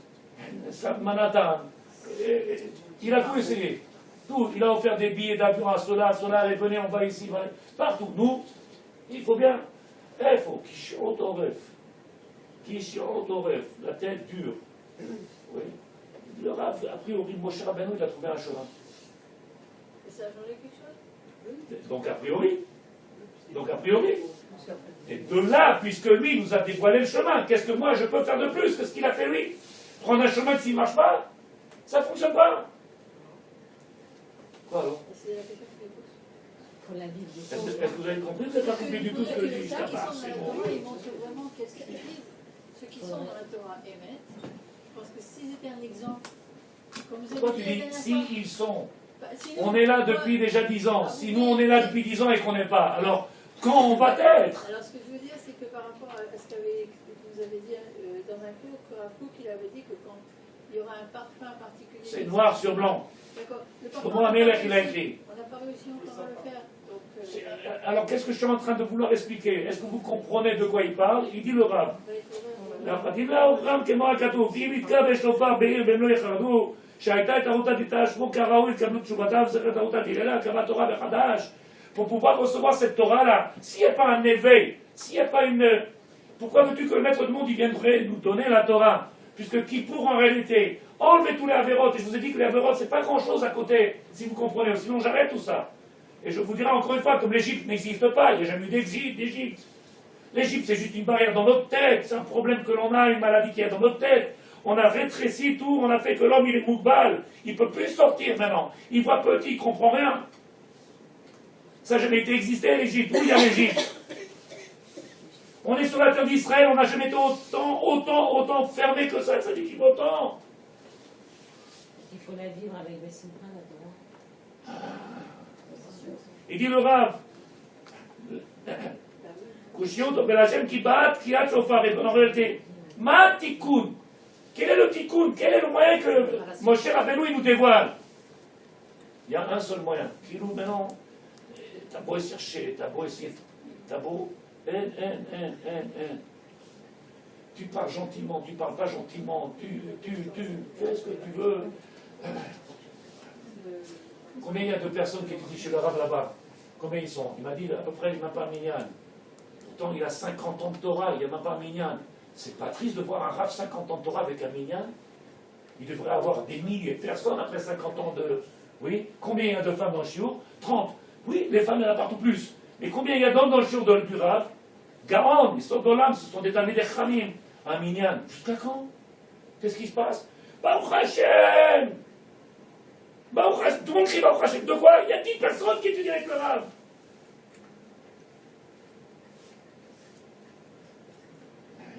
Speaker 1: Manhattan, il a tout essayé. Tout, il a offert des billets d'avion à cela, et venez, on va ici, partout. Nous, il faut bien. Il faut Kishiot la tête dure. Oui. Le Rav, a priori, Moshe Rabbeinu, il a trouvé un chemin.
Speaker 3: Et ça a changé quelque chose?
Speaker 1: Donc a priori. Et de là, puisque lui nous a dévoilé le chemin, qu'est-ce que moi je peux faire de plus que ce qu'il a fait lui? Prendre un chemin que s'il ne marche pas, ça ne fonctionne pas. Quoi alors?
Speaker 3: C'est la question que je pose.
Speaker 2: Pour la vie de
Speaker 1: Est-ce que vous avez compris? Vous n'avez pas compris du tout ce que je dis
Speaker 3: Ça,
Speaker 1: jusqu'à
Speaker 3: qui sont
Speaker 1: part.
Speaker 3: dans
Speaker 1: C'est
Speaker 3: la
Speaker 1: bon.
Speaker 3: Torah, ils montrent vraiment qu'est-ce qu'ils disent. Ceux qui sont dans la Torah émettent. Je pense que s'ils étaient un exemple, comme vous
Speaker 1: Pourquoi
Speaker 3: avez
Speaker 1: tu
Speaker 3: dit
Speaker 1: dis
Speaker 3: la dernière
Speaker 1: si
Speaker 3: fois,
Speaker 1: ils sont?
Speaker 3: bah, sinon,
Speaker 1: On est là
Speaker 3: pourquoi-
Speaker 1: depuis déjà 10 ans.
Speaker 3: Ah,
Speaker 1: Si
Speaker 3: oui,
Speaker 1: nous on est là depuis 10 ans et qu'on n'est pas, alors quand on va être?
Speaker 3: Alors ce que je veux dire, c'est que par rapport à ce que vous avez dit dans un cours, Korafouk, il avait dit que quand il y aura un parfum particulier.
Speaker 1: C'est noir sur blanc.
Speaker 3: D'accord. Le parfum,
Speaker 1: Comment
Speaker 3: on n'a
Speaker 1: Amelech
Speaker 3: pas
Speaker 1: il a
Speaker 3: réussi.
Speaker 1: écrit?
Speaker 3: On n'a pas réussi encore à le faire. Donc,
Speaker 1: Alors qu'est-ce que je suis en train de vouloir expliquer? Est-ce que vous comprenez de quoi il parle? Il dit le Rav. הפתילה הוכרם כמו הכתוב, ואם יתקבל שופר בעיר והם לא יחרדו, שהייתה את ערותה תתעשרו כראוי, יקבלו תשובתם, זכרת ערותה תהילה, הקמת תורה מחדש. Pour pouvoir recevoir cette Torah-là, s'il n'y a pas un éveil, s'il n'y a pas une... Pourquoi veux-tu que le maître du monde il viendrait nous donner la Torah? Puisque qui pour en réalité enlever tous les avérotes, et je vous ai dit que les avérotes c'est pas grand-chose à côté, si vous comprenez, sinon j'arrête tout ça. Et je vous dirai encore une fois, comme l'Égypte n'existe pas, il n'y a jamais eu d'Égypte. L'Égypte, c'est juste une barrière dans notre tête, c'est un problème que l'on a, une maladie qui est dans notre tête. On a rétréci tout, on a fait que l'homme, il est moukbal, il ne peut plus sortir maintenant. Il voit petit, il ne comprend rien. Ça n'a jamais été existé, l'Égypte. Où il y a l'Égypte? On est sur la terre d'Israël, on n'a jamais été autant fermé que ça dit qu'il vaut autant.
Speaker 2: Il faut la vivre avec Bessimcha, la Torah.
Speaker 1: Il dit le Rav, Kushiyot Belachem qui bat, qui a chauffard, et en réalité, Ma Tikkun. Quel est le Tikkun? Quel est le moyen que Moshe Rabbeinu il nous dévoile? Il y a un seul moyen. Qui nous maintenant, t'as beau chercher, t'as beau essayer, t'as beau. Tu parles gentiment, tu parles pas gentiment, tu fais ce que tu veux. Combien il y a de personnes qui étudient chez le Rav là-bas? Combien ils sont? Il m'a dit à peu près, il n'a pas un minyan. Pourtant, il a 50 ans de Torah, il n'a même pas un minyan. C'est pas triste de voir un Rav 50 ans de Torah avec un minyan? Il devrait avoir des milliers de personnes après 50 ans de... Oui? Combien il y a de femmes dans le shiur? 30. Oui, les femmes, il y en a partout plus. Mais combien il y a d'hommes dans le shiur du Rav? Gaon, ils sont dans l'âme, ce sont des Talmidei Chachamim. Un minyan. Jusqu'à quand? Qu'est-ce qui se passe? Baruch Hashem! Baruch Hashem! Tout le monde crie Baruch Hashem. De quoi? Il y a 10 personnes qui étudient avec le Rav.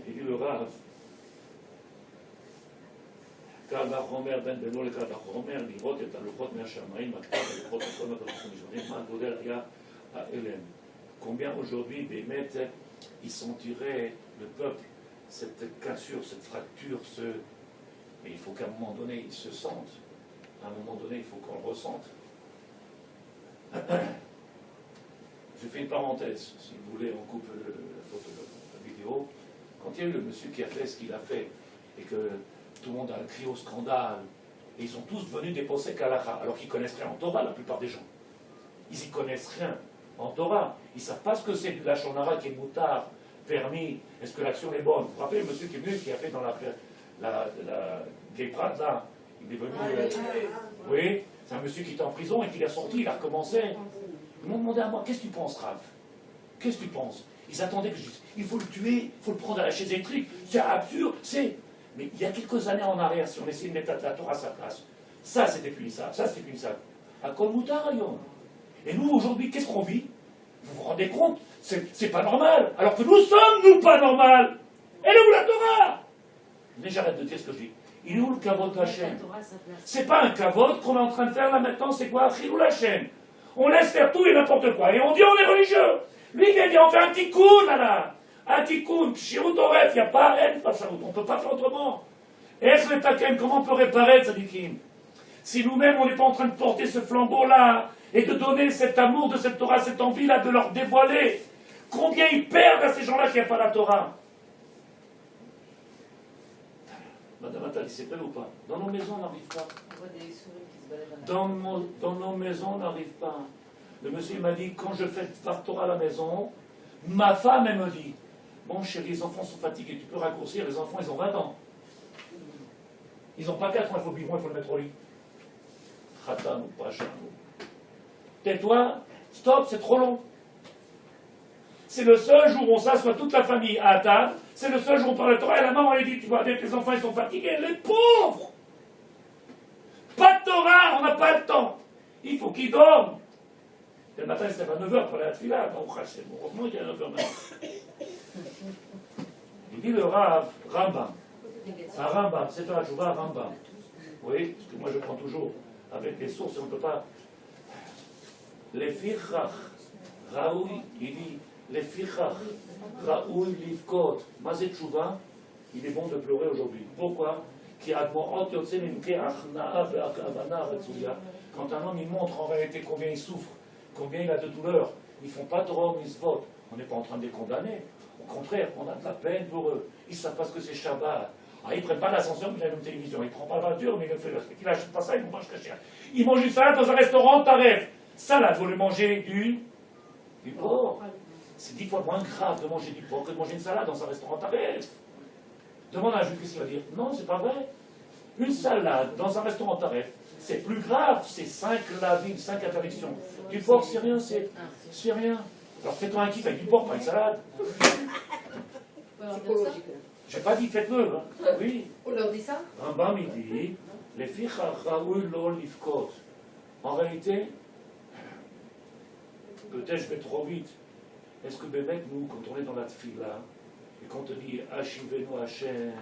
Speaker 1: Il dit le Rav. קל וחומר בין בינו לקל וחומר לראות את הלוחות מהשמיים, הכתב ולראות את כל הדרכים ראשונים, מה הגודל היה האלם. Combien aujourd'hui, Bémet, ils sont tirés, le peuple, cette cassure, cette fracture, mais il faut qu'à un moment donné, ils se sentent. À un moment donné, il faut qu'on le ressente. Je fais une parenthèse, si vous voulez, on coupe la photo de la vidéo. Quand il y a eu le monsieur qui a fait ce qu'il a fait, et que tout le monde a crié au scandale, et ils sont tous venus déposer Kalacha, alors qu'ils connaissent rien en Torah, la plupart des gens. Ils n'y connaissent rien en Torah. Ils ne savent pas ce que c'est du Lachon Hara qui est moutard, permis, est-ce que l'action est bonne. Vous vous rappelez le monsieur qui est venu, qui a fait dans la Gay Pride, là, il est venu... oui, c'est un monsieur qui était en prison et qui est sorti, il a recommencé. Ils m'ont demandé à moi, qu'est-ce que tu penses, Rav? Qu'est-ce que tu penses? Ils attendaient que je dise, il faut le tuer, il faut le prendre à la chaise électrique, c'est absurde, c'est... Mais il y a quelques années en arrière, si on essayait de mettre la Torah à sa place, ça c'était punissable, ça c'était punissable. À Kol Moutar, Ayon. Et nous, aujourd'hui, qu'est-ce qu'on vit? Vous vous rendez compte? C'est pas normal. Alors que nous sommes, nous, pas normal. Elle est où la Torah? Mais j'arrête de dire ce que je dis. Il est où le kavod Hachem? C'est pas un kavod qu'on est en train de faire là maintenant, c'est quoi? Chilul Hachem. On laisse faire tout et n'importe quoi. Et on dit on est religieux. Lui, il vient dire on fait un tikkun, là. Un tikkun, Shirut Oref, il n'y a pas on ne peut pas faire autrement. Est-ce le takem, comment on peut réparer Tzadikim? Si nous-mêmes, on n'est pas en train de porter ce flambeau-là, et de donner cet amour de cette Torah, cette envie-là, de leur dévoiler, combien ils perdent à ces gens-là qui n'ont pas la Torah? Madame Attali, c'est vrai ou pas? Dans nos maisons, on n'arrive pas.
Speaker 2: On voit des souris qui se baladent
Speaker 1: Dans nos maisons, on n'arrive pas. Le monsieur m'a dit, quand je fais la Torah à la maison, ma femme, elle me dit, bon chérie, les enfants sont fatigués, tu peux raccourcir, les enfants, ils ont 20 ans. Ils n'ont pas 4 ans, il faut le biberon, il faut le mettre au lit. Khatan ou pas, tais-toi, stop, c'est trop long. C'est le seul jour où on s'assoit toute la famille à table, c'est le seul jour où on parle de Torah, et la maman elle dit, tu vois, dès que les enfants ils sont fatigués, les pauvres! Pas de Torah, on n'a pas le temps. Il faut qu'ils dorment. Et le matin, il se lève à 9h pour aller à la Tfila, bon, heureusement il y a 9h maintenant. Il dit le Rav, Rambam. Un Rambam, c'est un Tchouva, Rambam. Oui, parce que moi je prends toujours avec les sources et on ne peut pas. Les fichach, Raoui, il dit, les fichach, Raoui, Livkot, Mazet Tchouva, il est bon de pleurer aujourd'hui. Pourquoi? Quand un homme il montre en réalité combien il souffre, combien il a de douleur, ils ne font pas Torah Mitzvot. On n'est pas en train de les condamner. Au contraire, on a de la peine pour eux. Ils ne savent pas ce que c'est Shabbat. Ah, ils ne prennent pas l'ascenseur, mais ils ont une télévision. Ils ne prennent pas la voiture, mais ils n'achètent pas ça, ils vont manger caché. Ils mangent une salade dans un restaurant, taref. Salade, vous voulez manger du porc. C'est 10 fois moins grave de manger du porc que de manger une salade dans un restaurant taref. Demande à un juif qu'est-ce qu'il va dire. Non, c'est pas vrai. Une salade dans un restaurant taref, c'est plus grave. C'est 5 lavines, 5 interdictions. Du porc, c'est rien, c'est rien. Alors fais-toi un kiff avec du porc, pas une salade. J'ai pas dit faites-le, hein. Oui.
Speaker 2: On leur dit ça?
Speaker 1: Rambam il dit, les fichach raoul lo livkot. En réalité, peut-être je vais trop vite. Est-ce que Bémet, nous, quand on est dans la tfila, Et quand on te dit Hashivenu Hashem,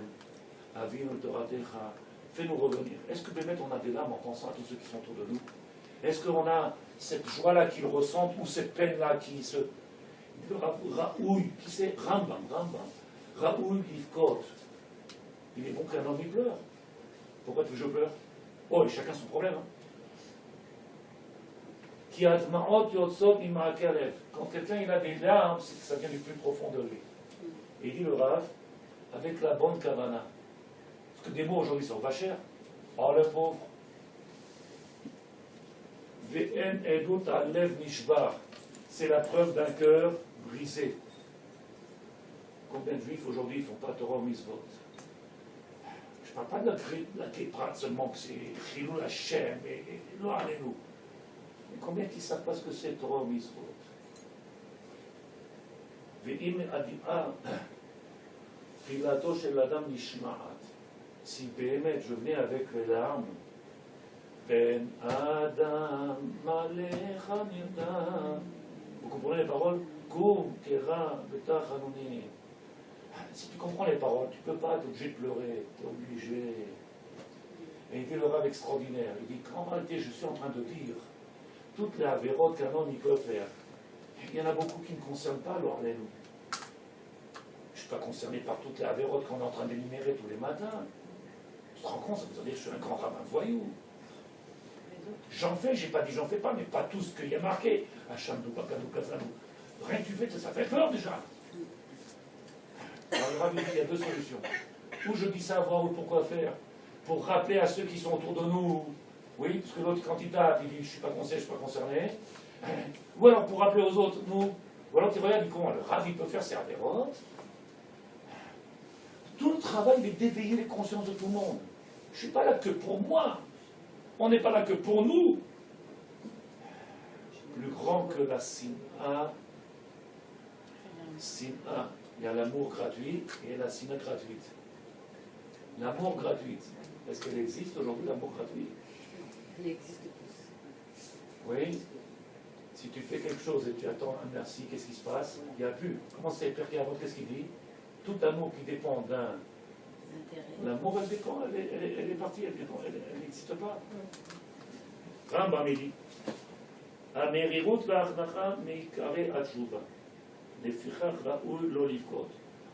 Speaker 1: Avinu Toratecha, fais-nous revenir. Est-ce que peut-être on a des larmes en pensant à tous ceux qui sont autour de nous? Est-ce qu'on a cette joie-là qu'ils ressentent ou cette peine-là qui se. Raoul, qui c'est Rambam, Raoul Livkot. Il est bon qu'un homme il pleure. Pourquoi tu veux que je pleure? Oh, et chacun son problème. Hein. Quand quelqu'un il a des larmes, c'est que ça vient du plus profond de lui. Et il dit le Rav, avec la bonne kavana. Parce que des mots aujourd'hui sont pas chers. Oh le pauvre. Ve'en edut alev nishbar. C'est la preuve d'un cœur brisé. Combien de juifs aujourd'hui ne font pas Torah mitzvot? Je ne parle pas de la képrat seulement, que c'est Chilul Hashem et Lo Alenu. Mais combien qui ne savent pas ce que c'est Torah mitzvot? Ve'im adi'a filato shel adam nishma'at. Si béhémet, je venais avec les larmes, ben adam malecha nirda. Vous comprenez les paroles? Koum kera betach hanuni. Si tu comprends les paroles, tu ne peux pas, tu es obligé de pleurer, tu es obligé. Et il dit le Rav extraordinaire, il dit qu'en réalité je suis en train de dire toutes les avérotes qu'un homme il peut faire. Il y en a beaucoup qui ne concernent pas l'Orlénou. Je ne suis pas concerné par toutes les avérotes qu'on est en train d'énumérer tous les matins. Tu te rends compte, ça veut dire que je suis un grand rabbin voyou. J'en fais, j'ai pas dit j'en fais pas, mais pas tout ce qu'il y a marqué. Hachamdou, Bakadou, Kazadou. Rien que tu fais, ça fait peur déjà. Alors le Rav il y a deux solutions. Ou je dis ça à voix haute, pourquoi faire? Pour rappeler à ceux qui sont autour de nous, oui, parce que l'autre quand il tape, il dit je ne suis pas concerné, je ne suis pas concerné. Ou alors pour rappeler aux autres, nous, ou alors tu regardes, il dit comment le Rav il peut faire ses avérotes. Tout le travail est d'éveiller les consciences de tout le monde. Je ne suis pas là que pour moi. On n'est pas là que pour nous. Plus grand que la Sina. Sina. Il y a l'amour gratuit et la Sina gratuite. L'amour gratuit. Est-ce qu'elle existe aujourd'hui, l'amour gratuit?
Speaker 2: Elle existe tous.
Speaker 1: Oui. Si tu fais quelque chose et tu attends un merci, qu'est-ce qui se passe? Il n'y a plus. Comment c'est Père Kéavot, qu'est-ce qu'il dit? Tout amour qui dépend d'un. L'amour, elle dépend, elle est partie, elle n'existe pas. Rambam, il dit Amerirut va'achnacha meikare atshuva. Lefichach raoul lo livkot.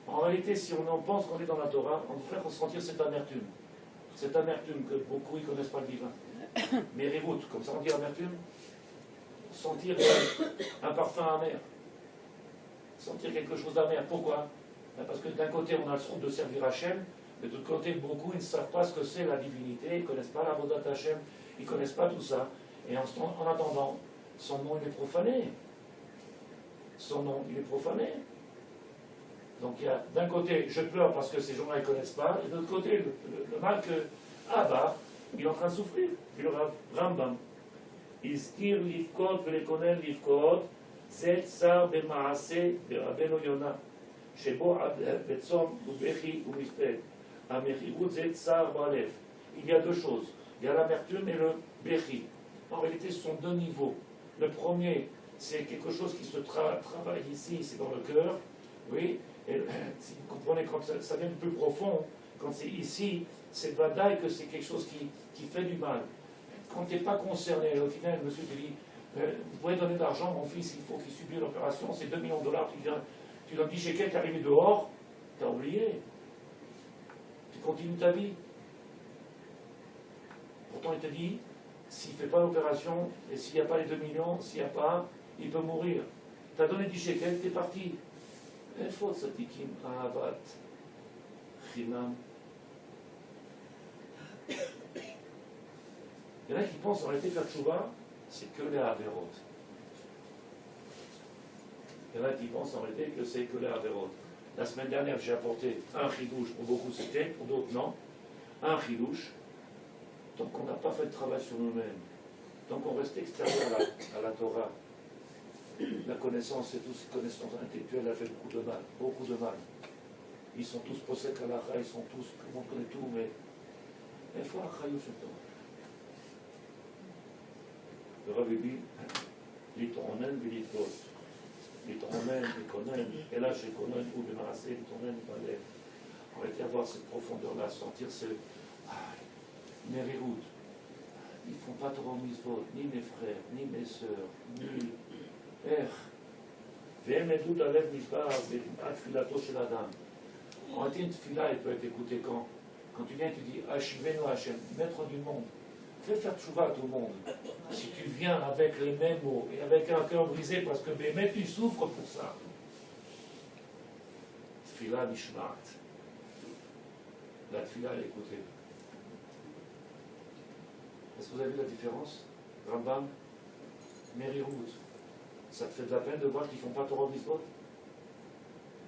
Speaker 1: En réalité, si on en pense qu'on est dans la Torah, on devrait ressentir cette amertume. Cette amertume que beaucoup ne connaissent pas le divin. Merirut, comme ça on dit amertume. Sentir un parfum amer. Sentir quelque chose d'amer. Pourquoi? Parce que d'un côté, on a le souhait de servir Hachem, mais de l'autre côté, beaucoup ils ne savent pas ce que c'est la divinité, ils ne connaissent pas la Vodat Hachem, ils ne connaissent pas tout ça. Et en attendant, son nom il est profané. Son nom il est profané. Donc il y a d'un côté, je pleure parce que ces gens-là ne connaissent pas, et de l'autre côté, le mal que Abba, il est en train de souffrir. Puis le Rambam, Izkir livkot velekonen livkot, zet sar bemaase de Rabbeinu Yonah. שבו בצום ובכי ומספד. המחירות זה צער בלב. Il y a deux choses. Il y a l'amertume et le béchi. En réalité, ce sont deux niveaux. Le premier, c'est quelque chose qui se travaille ici, c'est dans le cœur. Oui. Et si vous comprenez, quand ça vient du plus profond, quand c'est ici, c'est vadaï que c'est quelque chose qui fait du mal. Quand tu n'es pas concerné, au final, le monsieur te dit vous pouvez donner de l'argent, mon fils, il faut qu'il subisse l'opération, c'est 2 millions de dollars, tu donnes 10 shekels, tu es arrivé dehors, tu as oublié. Tu continues ta vie. Pourtant, il te dit, s'il ne fait pas l'opération, et s'il n'y a pas les 2 millions, s'il n'y a pas, il peut mourir. Tu as donné 10 shekels, tu es parti. Il faut tzadikim ahavat chinam. Il y en a qui pensent en réalité faire tchouva, c'est que les avérotes. Il y en a qui pensent en réalité que c'est que les avérotes. La semaine dernière, j'ai apporté un chidouche, pour beaucoup c'était, pour d'autres non. Un chidouche. Donc on n'a pas fait de travail sur nous-mêmes. Donc on reste extérieur à la Torah. La connaissance, c'est tout cette connaissance intellectuelle a fait beaucoup de mal. Beaucoup de mal. Ils sont tous possèdent à la Torah, ils sont tous, tout le monde connaît tout, mais il faut un chayou sur Torah. Le Rav dit, l'itonen v'litgos. להתרומם, להתכונן, אלא שכונן הוא במעשה, להתרומם בלב. Arrêtez d'avoir cette profondeur-là, sentir ce mériroute. Ils ne font pas trop mitzvot, ni mes frères, ni mes sœurs, ni והם עדות הלב נשבר עד תפילתו של אדם. En réalité, une tefila, elle peut être écoutée quand tu viens, tu dis Hashivenu Hashem, maître du monde, fais faire tchouva à tout le monde. Si tu viens avec les mêmes mots et avec un cœur brisé, parce que Bémet, tu souffres pour ça. Tefila nishmat. La tefila, elle est écoutée. Est-ce que vous avez vu la différence? Rambam, Merirout. Ça te fait de la peine de voir qu'ils ne font pas Torah Mitzvot?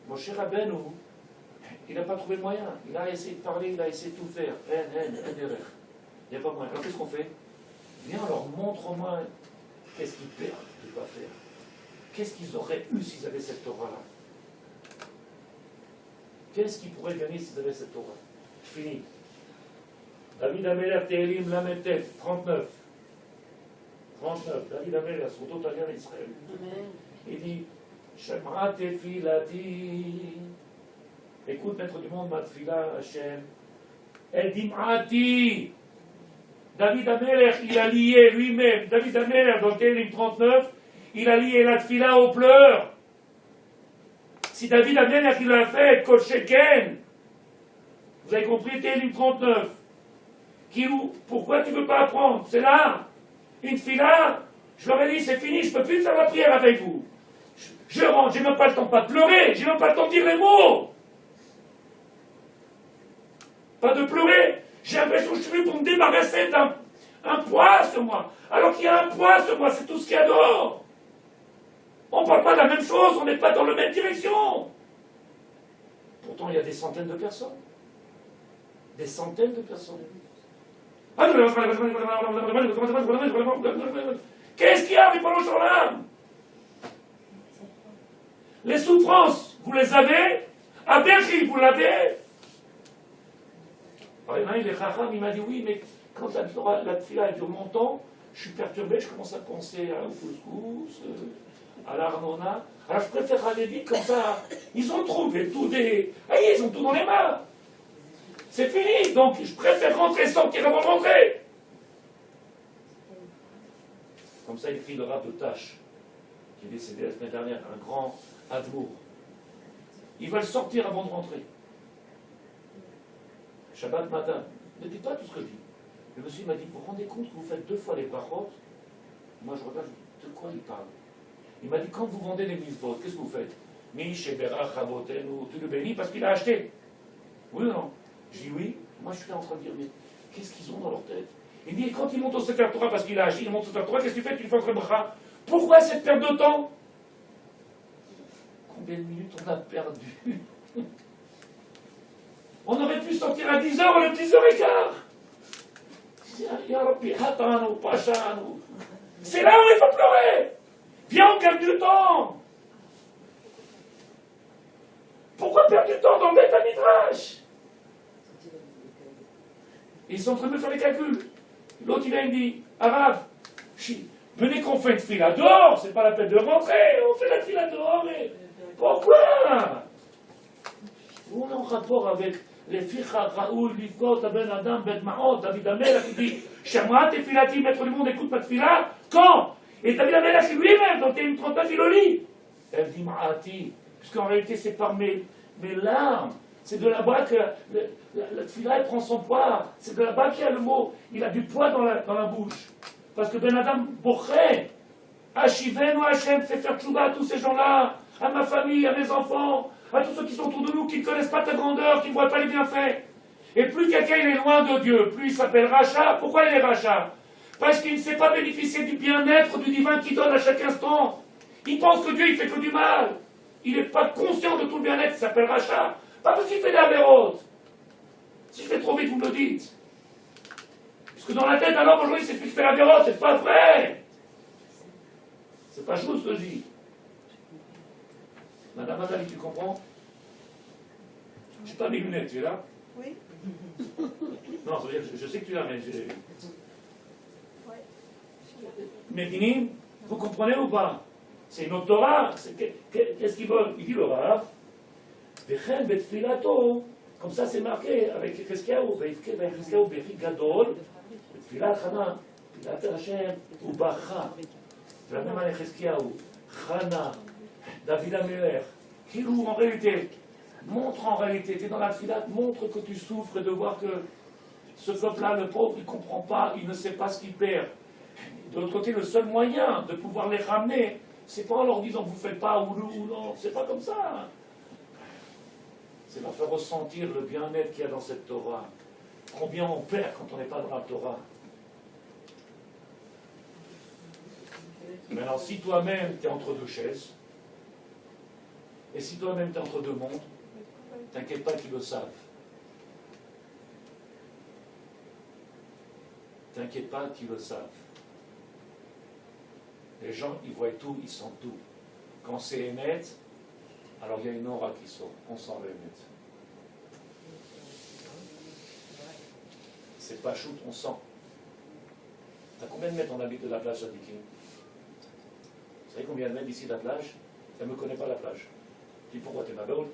Speaker 1: Moshe Rabbeinu, il n'a pas trouvé le moyen. Il a essayé de parler, il a essayé de tout faire. Il n'y a pas moyen. Alors qu'est-ce qu'on fait? Viens, alors montre-moi qu'est-ce qu'ils perdent de ne pas faire. Qu'est-ce qu'ils auraient eu s'ils avaient cette Torah-là? Qu'est-ce qu'ils pourraient gagner s'ils avaient cette Torah? Je finis. David Amelech, Tehilim, Lametet, 39. 39, David Amelech, son totalien d'Israël. Il dit Shemra tefilati. Écoute, maître du monde, ma tefila, Hachem. El dim'ati. David Amelech, il a lié lui-même, David Amelech, dans le Télim 39, il a lié la tefila aux pleurs. Si David Amelech, il l'a fait, Kol Sheken, vous avez compris, Télim 39. Pourquoi tu ne veux pas apprendre? C'est là. Une tefila, je leur ai dit, c'est fini, je ne peux plus faire la prière avec vous. Je rentre, j'ai même pas le temps pas de pleurer, j'ai même pas le temps de dire les mots. Pas de pleurer. J'ai l'impression que je suis venu pour me débarrasser d'un poids sur moi. Alors qu'il y a un poids sur moi, c'est tout ce qu'il y a dehors. On ne parle pas de la même chose, on n'est pas dans la même direction. Pourtant, il y a des centaines de personnes. Des centaines de personnes. Qu'est-ce qu'il y a, Ribono Shel Olam? Les souffrances, vous les avez? À Berchi, vous l'avez? Il m'a dit oui, mais quand la tefila dure longtemps, je suis perturbé, je commence à penser à couscous, à l'arnona. Alors je préfère aller vite comme ça. Ils ont trouvé tout des. Ils ont tout dans les mains. C'est fini, donc je préfère rentrer sortir avant de rentrer. Comme ça, écrit le Rav de Tâche, qui est décédé la semaine dernière, un grand admour. Ils veulent sortir avant de rentrer. Shabbat matin, ne dites pas tout ce que je dis. Le monsieur m'a dit, vous vous rendez compte que vous faites 2 fois les brachot? Moi je regarde, de quoi il parle? Il m'a dit, quand vous vendez les mitzvot, qu'est-ce que vous faites? Mi sheberach avotenu, tu le bénis parce qu'il a acheté. Oui ou non? Je dis oui. Moi je suis là en train de dire, mais qu'est-ce qu'ils ont dans leur tête? Il dit, quand ils montent au Sefer Torah parce qu'il a acheté, ils montent au Sefer Torah, qu'est-ce que tu fais? Tu fais un bracha. Pourquoi cette perte de temps? Combien de minutes on a perdu? On aurait pu sortir à 10h, on est 10h15. C'est là où il faut pleurer. Viens, on gagne du temps. Pourquoi perdre du temps dans le Beth Midrash? Ils sont en train de me faire les calculs. L'autre, il vient, il dit, Arabe, venez qu'on fait une tefila dehors, c'est pas la peine de rentrer, on fait la tefila dehors, mais pourquoi? On est en rapport avec les ficha raoul, livkot, ben adam, ben maot, David Amelech, il dit, Shema tefilati, maître du monde, écoute ma tefila, quand? Et David Amelech lui-même, dans Télim 39, il le lit. Elle dit, Ma'ati, puisqu'en réalité, c'est par mes larmes. C'est de là-bas que la tefila prend son poids. C'est de là-bas qu'il y a le mot. Il a du poids dans la bouche. Parce que Ben Adam Boché, Hashivenu Hashem, fait faire tchouba à tous ces gens-là, à ma famille, à mes enfants, à tous ceux qui sont autour de nous, qui ne connaissent pas ta grandeur, qui ne voient pas les bienfaits. Et plus quelqu'un il est loin de Dieu, plus il s'appelle Racha. Pourquoi il est Racha? Parce qu'il ne sait pas bénéficier du bien-être du divin qui donne à chaque instant. Il pense que Dieu il fait que du mal. Il n'est pas conscient de tout le bien-être, il s'appelle Racha. Pas parce qu'il fait des avérotes. Si je fais trop vite, vous me le dites. Parce que dans la tête, alors aujourd'hui, c'est celui qui fait l'avérote, c'est pas vrai. C'est pas chose ce que je dis. Madame Nathalie, tu comprends? Je n'ai pas mes lunettes, tu es là?
Speaker 4: Oui.
Speaker 1: Non, ça veut dire, je sais que tu es là, mais j'ai.
Speaker 4: Ouais.
Speaker 1: Mais Vinim, vous comprenez ou pas? C'est une autre Torah. Qu'est-ce qu'ils veulent? Il dit le Rav, Vechen betfilato, comme ça c'est marqué avec Chesquiaou, Chesquiaou Beri Gadol, בתפילת חנה, תפילת השם, הוא בכה. de la même manière Chesquiaou, Chana, David Amelech, Kilou en réalité, montre en réalité, tu es dans la filade, montre que tu souffres de voir que ce peuple-là, le pauvre, il ne comprend pas, il ne sait pas ce qu'il perd. De l'autre côté, le seul moyen de pouvoir les ramener, c'est pas en leur disant vous ne faites pas ou non, c'est pas comme ça. C'est leur faire ressentir le bien-être qu'il y a dans cette Torah. Combien on perd quand on n'est pas dans la Torah. Mais alors, si toi-même, tu es entre deux chaises, et si toi-même, tu es entre deux mondes, t'inquiète pas qu'ils le savent. T'inquiète pas qu'ils le savent. Les gens, ils voient tout, ils sentent tout. Quand c'est émet, alors il y a une aura qui sort. On sent le émet. C'est pas shoot, on sent. T'as combien de mètres on habite de la plage à Dikin? Vous savez combien de mètres d'ici de la plage? Elle ne me connaît pas la plage. Je dis pourquoi t'es ma belle?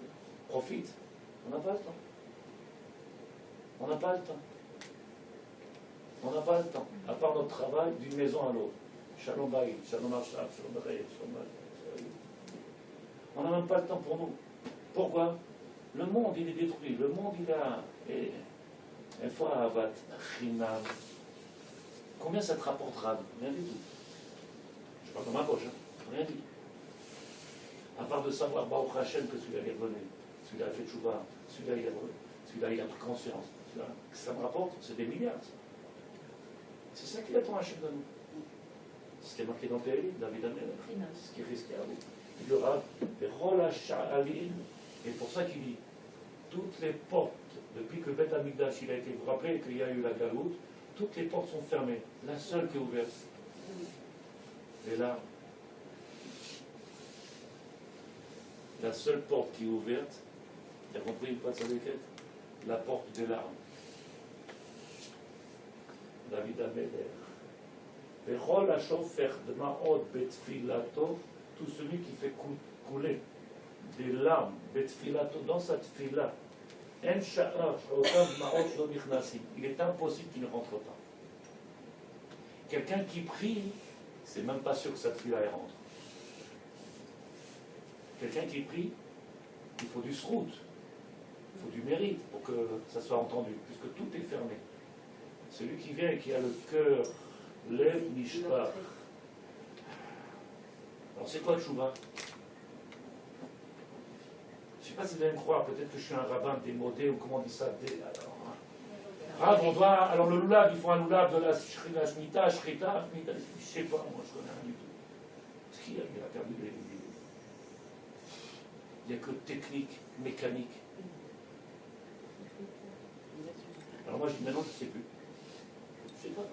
Speaker 1: Profite. On n'a pas le temps. On n'a pas le temps. On n'a pas le temps. À part notre travail d'une maison à l'autre. Shalom Baï, Shalom Arshab, Shalom Baï, Shalom Baï. On n'a même pas le temps pour nous. Pourquoi? Le monde, il est détruit. Le monde, il a... Une fois à Avat, Chinam. Combien ça te rapportera? Rien du tout. Je parle dans ma poche, hein. Rien du tout. À part de savoir, Baruch Hashem, que celui-là est revenu, celui-là a fait tchouva, celui-là il est revenu, celui-là il a pris conscience, celui-là, ça me rapporte, c'est des milliards. Ça. C'est ça qu'il attend Hashem de nous. C'était marqué dans Péli, David Amelech, c'est ce qui risquait à vous. Il y aura des Rolacha'alim, et pour ça qu'il dit, toutes les portes, depuis que Beth Amikdash il a été, vous rappelez qu'il y a eu la galoute, toutes les portes sont fermées. La seule qui est ouverte, et là, la seule porte qui est ouverte, tu as compris, pas sa quête? La porte des larmes. David Amelech. Vechol ha-shofer dma'ot betfilato, tout celui qui fait couler des larmes, betfilato, dans sa tfila, en sha'ar, sha'otav dma'ot lo nichnasim. Il est impossible qu'il ne rentre pas. Quelqu'un qui prie, c'est même pas sûr que sa tfila rentre. Quelqu'un qui prie, il faut du srout, il faut du mérite pour que ça soit entendu, puisque tout est fermé. Celui qui vient et qui a le cœur, lève mishpach. Alors c'est quoi tchouva? Je ne sais pas si vous allez me croire, peut-être que je suis un rabbin démodé ou comment on dit ça. Alors, on doit, alors le loulav, il faut un loulav de la shrita, shrita, je ne sais pas, moi je connais rien du tout. Parce qu'il a perdu les... Il n'y a que technique, mécanique. Alors moi je dis maintenant je ne sais plus. Je ne sais pas.